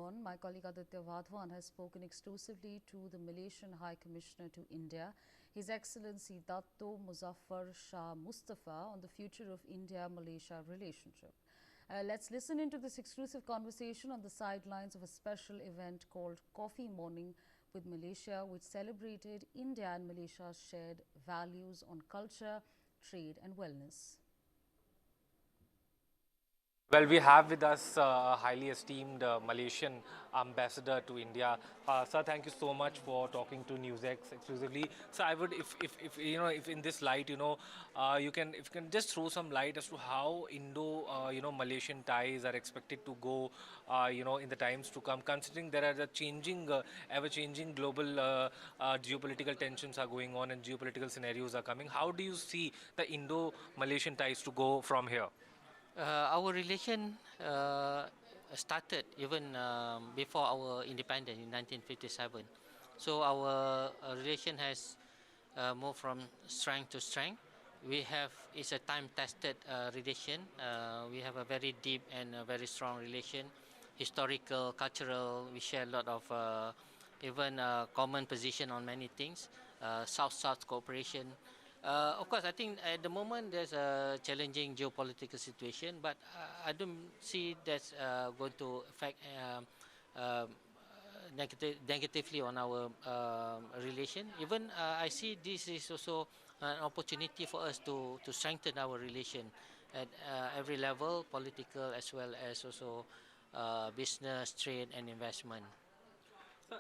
on, my colleague Aditya Wadhawan has spoken exclusively to the Malaysian High Commissioner to India, His Excellency Dato Muzafar Shah Mustafa, on the future of India-Malaysia relationship. Let's listen into this exclusive conversation on the sidelines of a special event called Coffee Morning with Malaysia, which celebrated India and Malaysia's shared values on culture, trade and wellness. Well, we have with us a highly esteemed Malaysian ambassador to India. Sir, thank you so much for talking to Newsx exclusively. So, I would, if if in this light, if you can just throw some light as to how Malaysian ties are expected to go, in the times to come, considering there are the changing, ever-changing global geopolitical tensions are going on and geopolitical scenarios are coming. How do you see the Indo-Malaysian ties to go from here? Our relation started even before our independence in 1957. So our relation has moved from strength to strength. We have it's a time-tested relation. We have a very deep and a very strong relation, historical, cultural. We share a lot of even common position on many things. South-South cooperation. Of course, I think at the moment there's a challenging geopolitical situation, but I don't see that's going to affect negatively on our relation. Even I see this is also an opportunity for us to strengthen our relation at every level, political as well as also business, trade, and investment.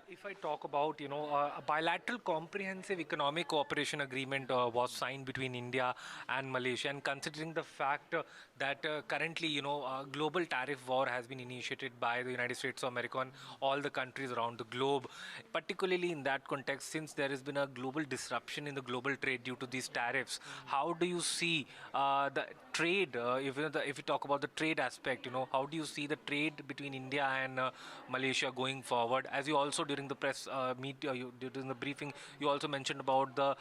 If I talk about, a bilateral comprehensive economic cooperation agreement was signed between India and Malaysia, and considering the fact that currently, global tariff war has been initiated by the United States of America and all the countries around the globe, particularly in that context, since there has been a global disruption in the global trade due to these tariffs, how do you see the trade, if you talk about the trade aspect, how do you see the trade between India and Malaysia going forward? As you also during the press meet, during the briefing, you also mentioned about the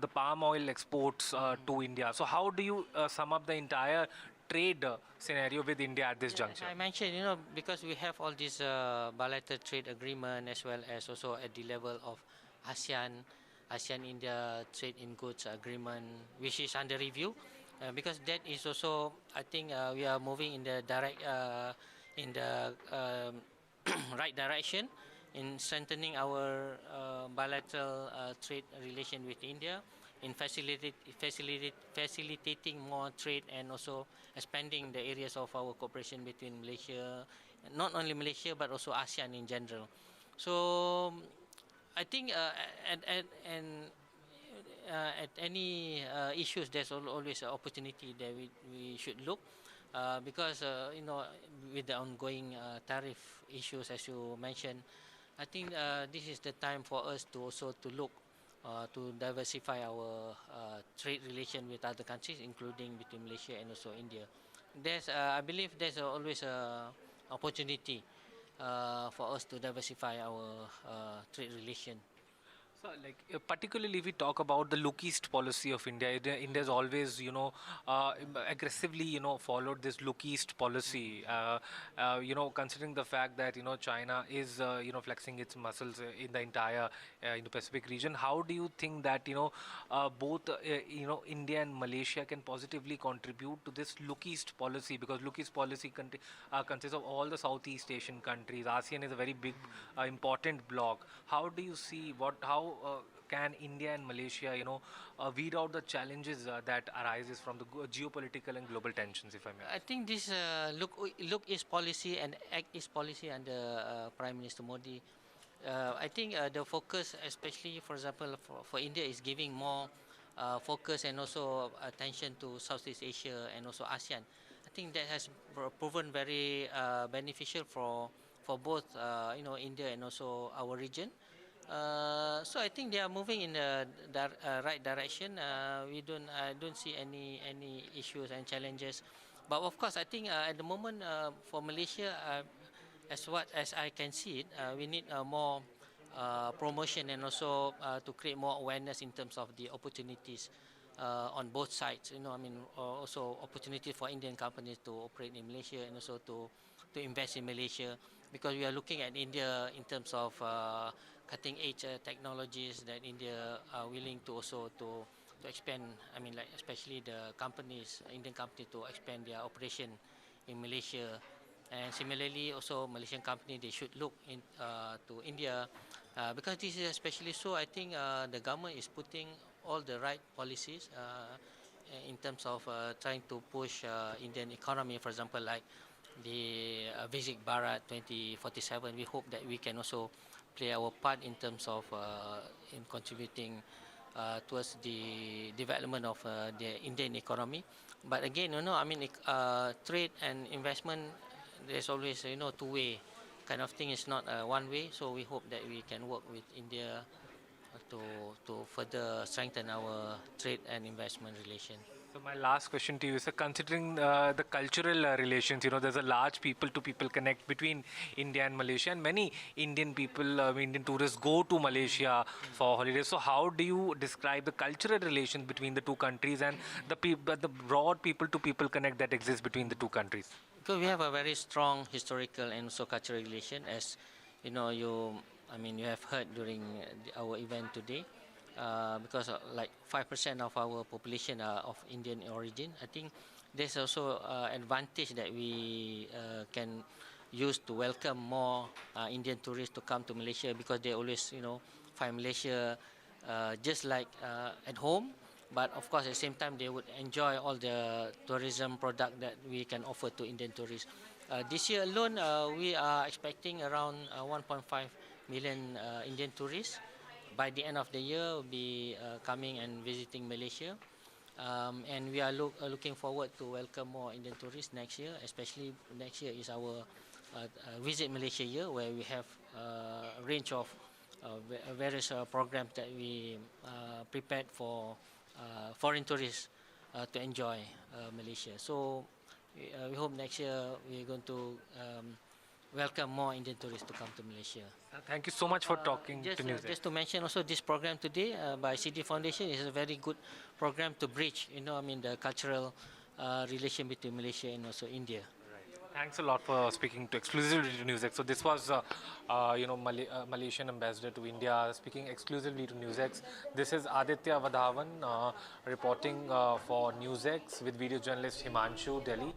palm oil exports to India. So how do you sum up the entire trade scenario with India at this juncture? I mentioned, because we have all these bilateral trade agreement as well as also at the level of ASEAN-India trade in goods agreement, which is under review, because that is also, I think, we are moving in the right direction in strengthening our bilateral trade relation with India, in facilitating more trade and also expanding the areas of our cooperation between Malaysia, not only Malaysia but also ASEAN in general. So I think at any issues, there's always an opportunity that we should look, because with the ongoing tariff issues, as you mentioned, I think this is the time for us to also to look to diversify our trade relation with other countries, including between Malaysia and also India. I believe there's always a opportunity for us to diversify our trade relation. So, particularly if we talk about the look east policy of India, India's always, aggressively, followed this look east policy. Considering the fact that China is, flexing its muscles in the entire Indo-Pacific region. How do you think that both, India and Malaysia can positively contribute to this look east policy? Because look east policy consists of all the Southeast Asian countries. ASEAN is a very big, important bloc. How do you see how can India and Malaysia, weed out the challenges that arises from the geopolitical and global tensions, if I may? I think this look East policy and act East policy under Prime Minister Modi. I think the focus, especially for example for India, is giving more focus and also attention to Southeast Asia and also ASEAN. I think that has proven very beneficial for both India and also our region. So I think they are moving in the right direction. I don't see any issues and challenges, but of course I think at the moment for Malaysia, as I can see it, we need more promotion and also to create more awareness in terms of the opportunities on both sides. Also opportunity for Indian companies to operate in Malaysia and also to invest in Malaysia. because we are looking at India in terms of cutting edge technologies that India are willing to also to expand. I mean, like especially the companies, Indian company, to expand their operation in Malaysia. And similarly, also Malaysian company, they should look in to India because this is especially so. I think the government is putting all the right policies in terms of trying to push Indian economy. For example, like the Visit Bharat 2047. We hope that we can also play our part in terms of in contributing towards the development of the Indian economy. But again, I mean, trade and investment, there's always, two-way kind of thing. It's not one way. So we hope that we can work with India to to further strengthen our trade and investment relation. So my last question to you is, considering the cultural relations, there's a large people-to-people connect between India and Malaysia, and many Indian people, Indian tourists go to Malaysia for holidays. So how do you describe the cultural relations between the two countries and the broad people-to-people connect that exists between the two countries? Because we have a very strong historical and also cultural relation, as I mean, you have heard during our event today. Because like 5% of our population are of Indian origin. I think there's also advantage that we can use to welcome more Indian tourists to come to Malaysia, because they always, find Malaysia just like at home. But of course, at the same time, they would enjoy all the tourism product that we can offer to Indian tourists. This year alone, we are expecting around 1.5 million Indian tourists. By the end of the year, will be coming and visiting Malaysia. And we are looking forward to welcome more Indian tourists next year. Especially next year is our Visit Malaysia year, where we have a range of various programs that we prepared for foreign tourists to enjoy Malaysia. So we hope next year we're going to welcome more Indian tourists to come to Malaysia. Thank you so much for talking to Newsx. Just to mention also, this program today by CD Foundation is a very good program to bridge, the cultural relation between Malaysia and also India. Thanks a lot for speaking to exclusively to Newsx. So this was, Malaysian ambassador to India speaking exclusively to Newsx. This is Aditya Wadhawan reporting for Newsx with video journalist Himanshu, Delhi.